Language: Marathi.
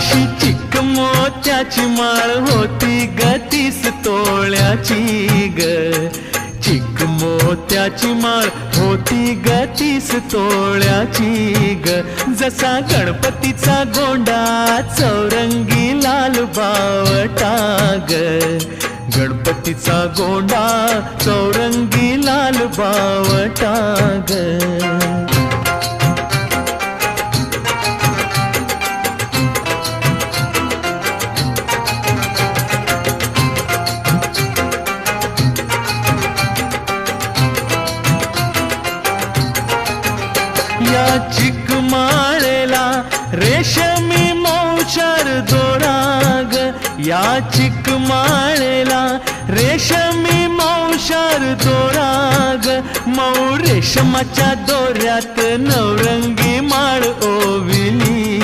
अशी चिक मोत्याची माळ होती ग 30 तोळ्याची ग. चिक मोत्याची माळ होती ग 30 तोळ्याची ग. जसा गणपतीचा गोंडा चौरंगी लाल बावटा ग. गणपतीचा गोंडा चौरंगी लाल बावटा ग. या चिकमाळेला रेशमी मौचार दोराग. या चिकमाळेला रेशमी मौचार दोराग. मऊ रेशमाच्या दोऱ्यात नवरंगी माळ ओविली